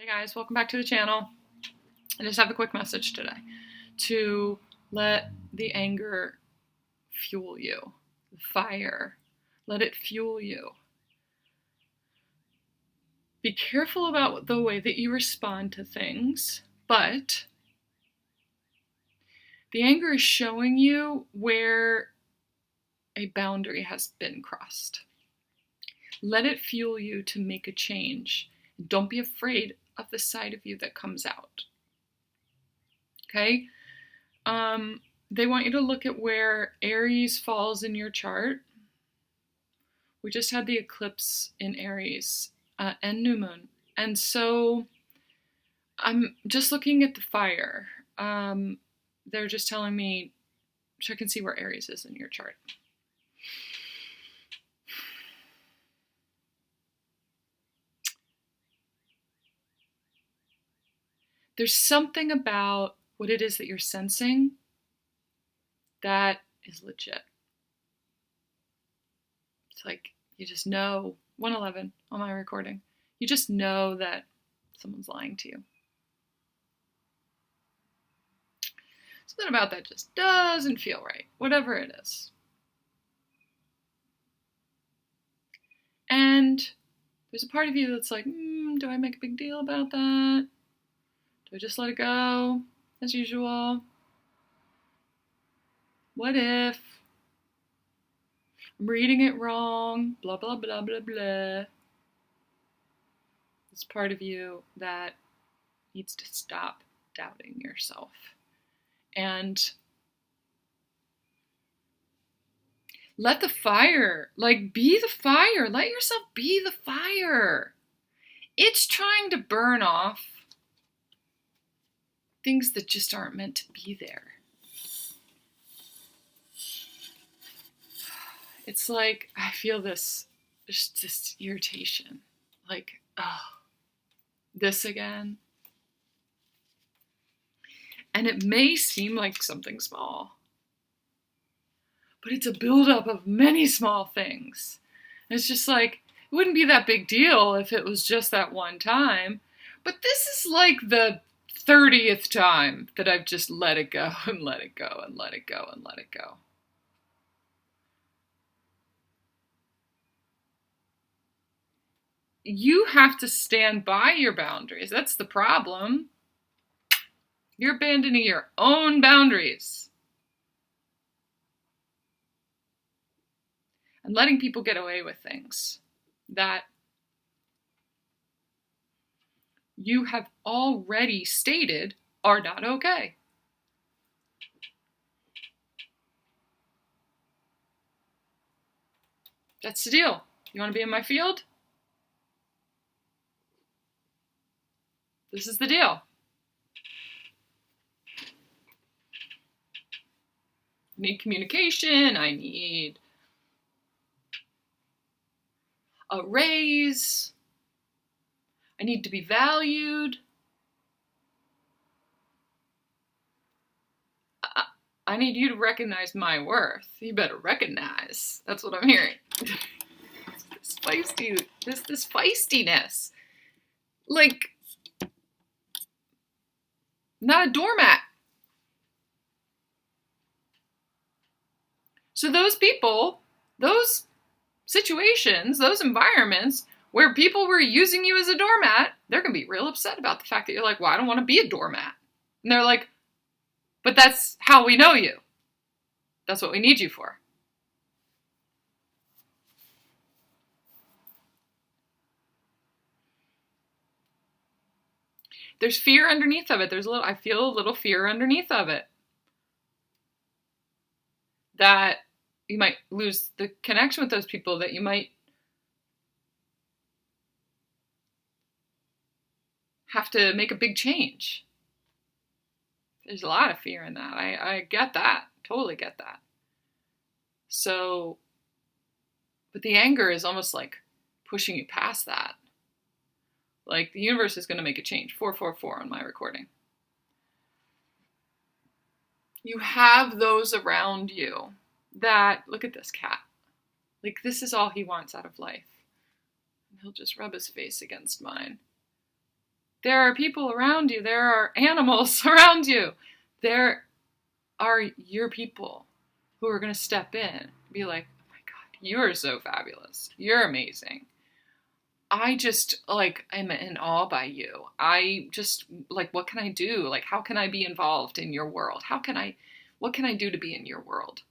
Hey guys, welcome back to the channel. I just have a quick message today to let the anger fuel you, the fire, let it fuel you. Be careful about the way that you respond to things, but the anger is showing you where a boundary has been crossed. Let it fuel you to make a change. Don't be afraid of the side of you that comes out. Okay? They want you to look at where Aries falls in your chart. We just had the eclipse in Aries and new moon. And so I'm just looking at the fire. They're just telling me, check and see where Aries is in your chart. There's something about what it is that you're sensing that is legit. It's like you just know, 111 on my recording, you just know that someone's lying to you. Something about that just doesn't feel right, whatever it is. And there's a part of you that's like, do I make a big deal about that? Do I just let it go as usual? What if I'm reading it wrong? Blah, blah, blah, blah, blah. It's part of you that needs to stop doubting yourself. And let the fire, be the fire. Let yourself be the fire. It's trying to burn off things that just aren't meant to be there. It's like I feel this irritation. This again. And it may seem like something small, but it's a buildup of many small things. And it's just like, it wouldn't be that big deal if it was just that one time. But this is like the 30th time that I've just let it go and let it go and let it go and let it go. You have to stand by your boundaries. That's the problem. You're abandoning your own boundaries and letting people get away with things that you have already stated are not okay. That's the deal. You want to be in my field? This is the deal. I need communication. I need a raise. I need to be valued. I need you to recognize my worth. You better recognize. That's what I'm hearing. This feistiness. Not a doormat. So those people, those situations, those environments where people were using you as a doormat, they're going to be real upset about the fact that you're like, well, I don't want to be a doormat. And they're like, but that's how we know you. That's what we need you for. There's fear underneath of it. I feel a little fear underneath of it. That you might lose the connection with those people, that you might have to make a big change. There's a lot of fear in that. I get that. Totally get that. So, but the anger is almost like pushing you past that. Like the universe is going to make a change. 444 on my recording. You have those around you that, look at this cat. Like this is all he wants out of life. And he'll just rub his face against mine. There are people around you. There are animals around you. There are your people who are going to step in and be like, oh my God, you're so fabulous. You're amazing. I just like am in awe by you. I just like, what can I do? Like, how can I be involved in your world? What can I do to be in your world?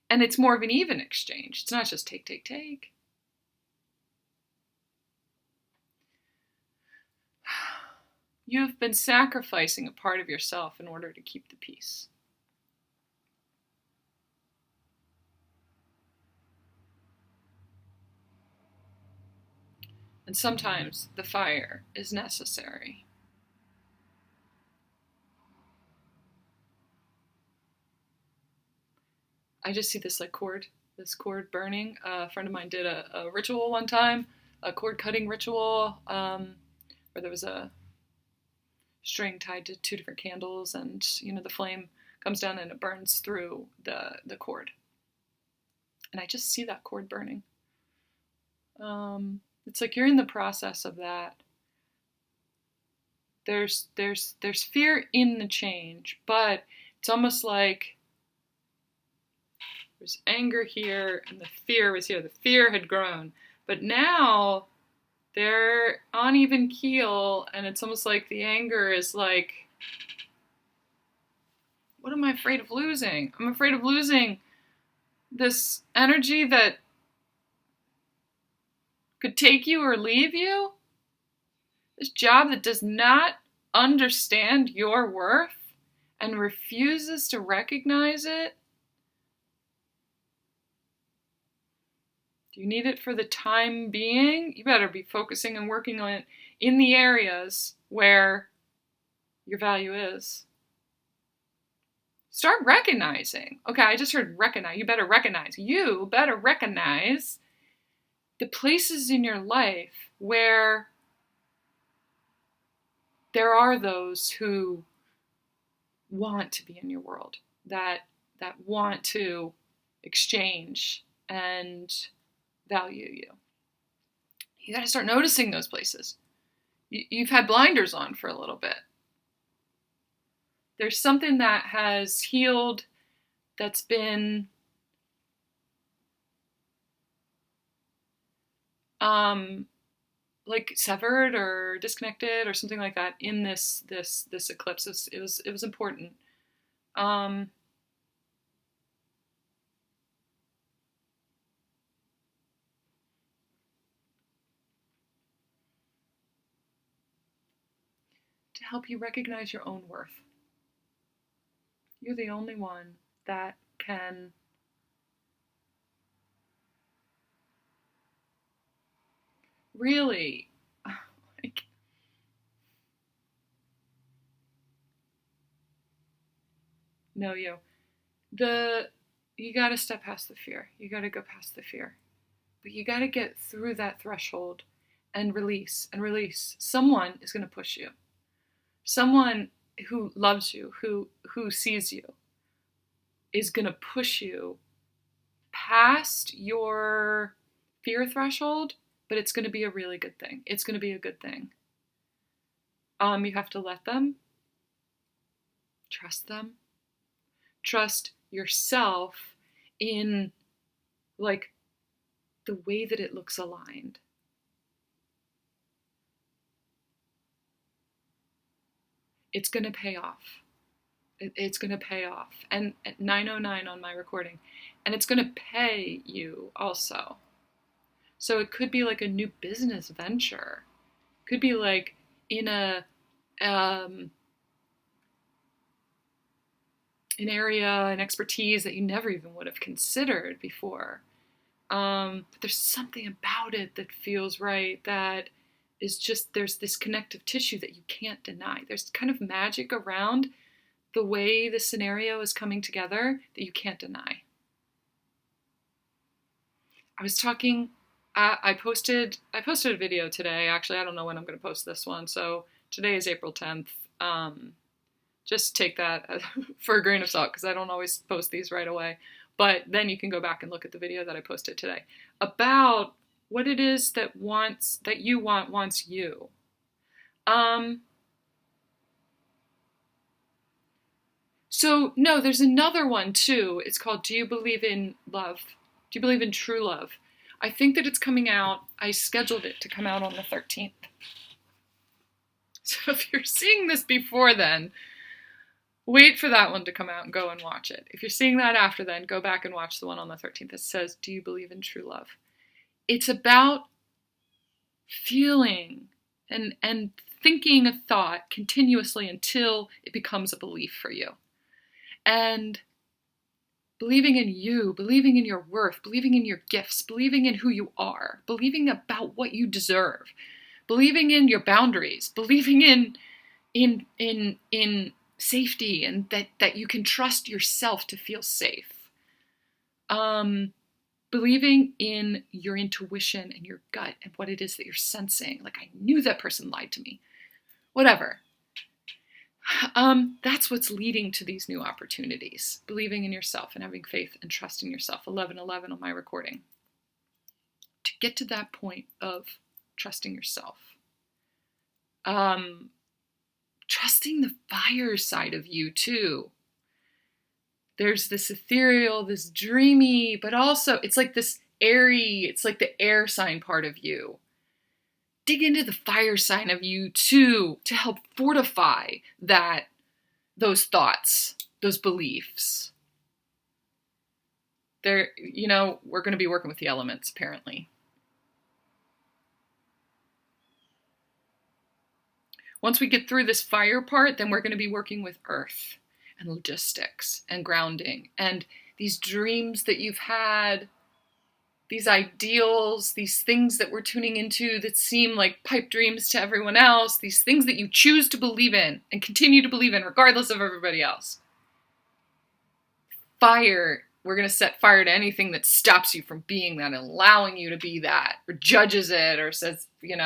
And it's more of an even exchange. It's not just take, take, take. You've been sacrificing a part of yourself in order to keep the peace. And sometimes the fire is necessary. I just see this cord burning. A friend of mine did a ritual one time, a cord cutting ritual, where there was a string tied to two different candles, and the flame comes down and it burns through the cord. And I just see that cord burning. It's like you're in the process of that. There's fear in the change, but it's almost like there's anger here and the fear was here. The fear had grown, but now they're on even keel, and it's almost like the anger is like, what am I afraid of losing? I'm afraid of losing this energy that could take you or leave you. This job that does not understand your worth and refuses to recognize it. Do you need it for the time being? You better be focusing and working on it in the areas where your value is. Start recognizing. Okay, I just heard recognize. You better recognize. You better recognize the places in your life where there are those who want to be in your world, that want to exchange and value you. You got to start noticing those places. You've had blinders on for a little bit. There's something that has healed, that's been like severed or disconnected or something like that in this eclipse. It was important. To help you recognize your own worth. You're the only one that can really know you. You got to step past the fear. You got to go past the fear. But you got to get through that threshold and release and release. Someone is going to push you. Someone who loves you, who sees you, is going to push you past your fear threshold, but it's going to be a really good thing. It's going to be a good thing. You have to let them. Trust yourself in like the way that it looks aligned. It's going to pay off. It's going to pay off. And at 9:09 on my recording. And it's going to pay you also. So it could be like a new business venture. It could be like in an area, an expertise that you never even would have considered before. But there's something about it that feels right, that is just, there's this connective tissue that you can't deny. There's kind of magic around the way the scenario is coming together that you can't deny. I was talking, I posted a video today. Actually, I don't know when I'm going to post this one. So today is April 10th. Just take that for a grain of salt, because I don't always post these right away. But then you can go back and look at the video that I posted today about what it is that you want wants you. Um, So, no, there's another one too. It's called Do You Believe in Love? Do you believe in true love? I think that it's coming out. I scheduled it to come out on the 13th. So if you're seeing this before then, wait for that one to come out and go and watch it. If you're seeing that after then, go back and watch the one on the 13th that says, Do you believe in true love? It's about feeling and thinking a thought continuously until it becomes a belief for you. And believing in you, believing in your worth, believing in your gifts, believing in who you are, believing about what you deserve, believing in your boundaries, believing in safety, and that you can trust yourself to feel safe. Believing in your intuition and your gut and what it is that you're sensing. Like, I knew that person lied to me. Whatever. That's what's leading to these new opportunities. Believing in yourself and having faith and trust in yourself. 11:11 on my recording. To get to that point of trusting yourself. Trusting the fire side of you too. There's this ethereal, this dreamy, but also it's like this airy, it's like the air sign part of you. Dig into the fire sign of you too to help fortify those thoughts, those beliefs. We're going to be working with the elements apparently. Once we get through this fire part, then we're going to be working with earth and logistics and grounding and these dreams that you've had, these ideals, these things that we're tuning into that seem like pipe dreams to everyone else, these things that you choose to believe in and continue to believe in regardless of everybody else. Fire, we're going to set fire to anything that stops you from being that and allowing you to be that, or judges it, or says, get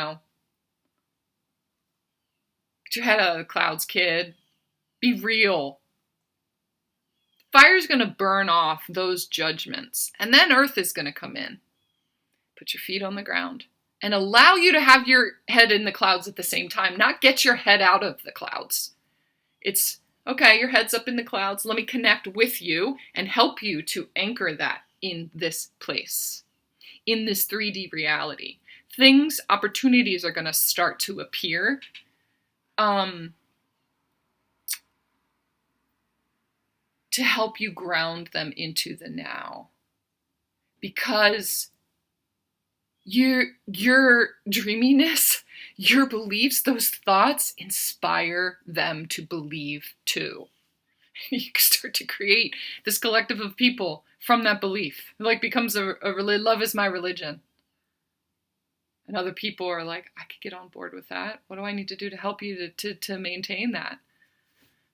your head out of the clouds, kid. Be real. Fire's going to burn off those judgments, and then earth is going to come in. Put your feet on the ground and allow you to have your head in the clouds at the same time, not get your head out of the clouds. It's, okay, your head's up in the clouds. Let me connect with you and help you to anchor that in this place, in this 3D reality. Opportunities are going to start to appear. To help you ground them into the now. Because your dreaminess, your beliefs, those thoughts inspire them to believe too. You can start to create this collective of people from that belief. It like becomes love is my religion. And other people are like, I could get on board with that. What do I need to do to help you to maintain that?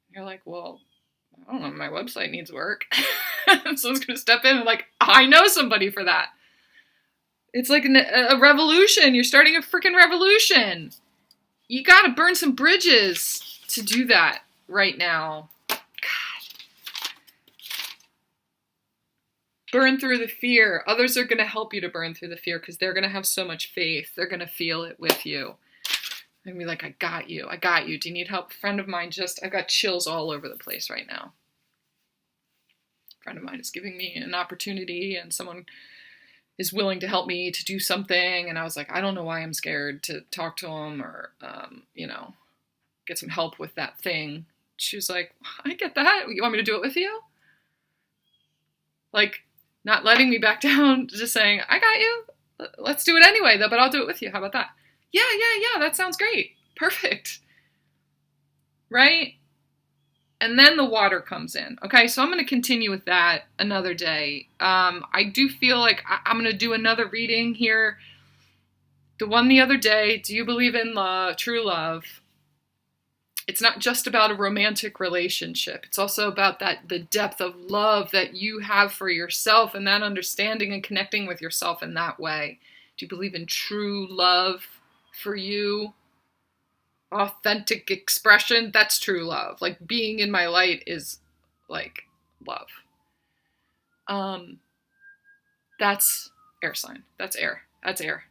And you're like, well, I don't know, my website needs work. Someone's going to step in and like, I know somebody for that. It's like a revolution. You're starting a freaking revolution. You got to burn some bridges to do that right now. God. Burn through the fear. Others are going to help you to burn through the fear because they're going to have so much faith. They're going to feel it with you. And be like, I got you. Do you need help? A friend of mine I've got chills all over the place right now. A friend of mine is giving me an opportunity and someone is willing to help me to do something. And I was like, I don't know why I'm scared to talk to him or, get some help with that thing. She was like, I get that. You want me to do it with you? Like, not letting me back down, just saying, I got you. Let's do it anyway, though, but I'll do it with you. How about that? Yeah, that sounds great. Perfect. Right? And then the water comes in. Okay, so I'm going to continue with that another day. I do feel like I'm going to do another reading here. The one the other day, do you believe in love, true love? It's not just about a romantic relationship. It's also about the depth of love that you have for yourself and that understanding and connecting with yourself in that way. Do you believe in true love for you? Authentic expression, that's true love. Like being in my light is like love. That's air sign. That's air. That's air.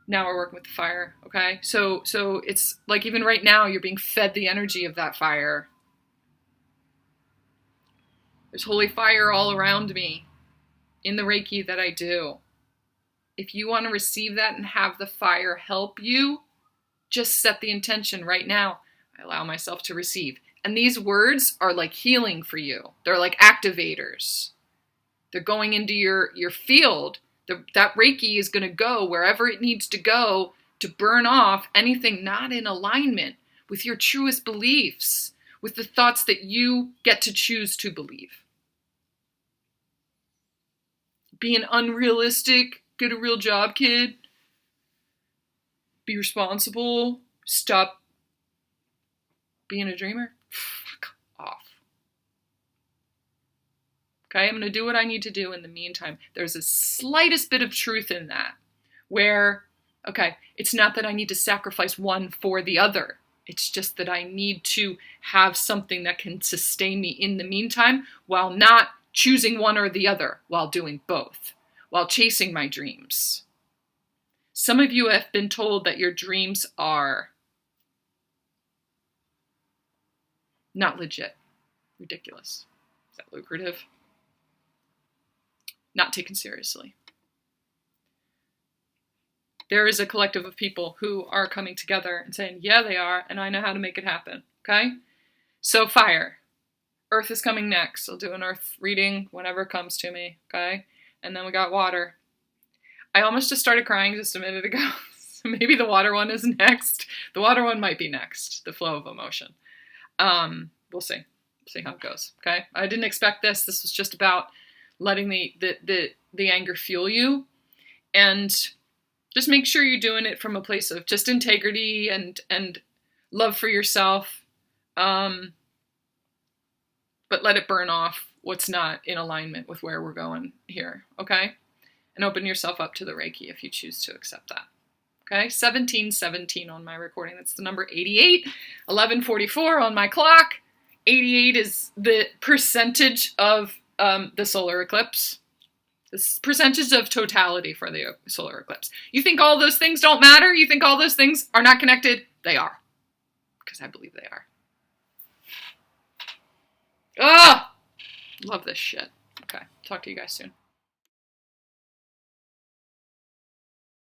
Now we're working with the fire, okay? So it's like even right now you're being fed the energy of that fire. There's holy fire all around me in the Reiki that I do. If you want to receive that and have the fire help you, just set the intention right now. I allow myself to receive. And these words are like healing for you. They're like activators. They're going into your field. That Reiki is going to go wherever it needs to go to burn off anything not in alignment with your truest beliefs, with the thoughts that you get to choose to believe. Being unrealistic, get a real job, kid. Be responsible. Stop being a dreamer. Fuck off. Okay, I'm going to do what I need to do in the meantime. There's the slightest bit of truth in that where, okay, it's not that I need to sacrifice one for the other. It's just that I need to have something that can sustain me in the meantime while not choosing one or the other, while doing both, while chasing my dreams. Some of you have been told that your dreams are not legit, ridiculous. Is that lucrative? Not taken seriously. There is a collective of people who are coming together and saying, yeah, they are, and I know how to make it happen, okay? So fire. Earth is coming next. I'll do an earth reading whenever it comes to me, okay? And then we got water. I almost just started crying just a minute ago. So maybe the water one is next. The water one might be next, the flow of emotion. We'll see. See how it goes, okay? I didn't expect this. This was just about letting the anger fuel you, and just make sure you're doing it from a place of just integrity and love for yourself, but let it burn off what's not in alignment with where we're going here, okay? And open yourself up to the Reiki if you choose to accept that. Okay, 1717 on my recording. That's the number 88. 1144 on my clock. 88 is the percentage of the solar eclipse. This percentage of totality for the solar eclipse. You think all those things don't matter? You think all those things are not connected? They are. Because I believe they are. Ah! Love this shit. Okay, talk to you guys soon.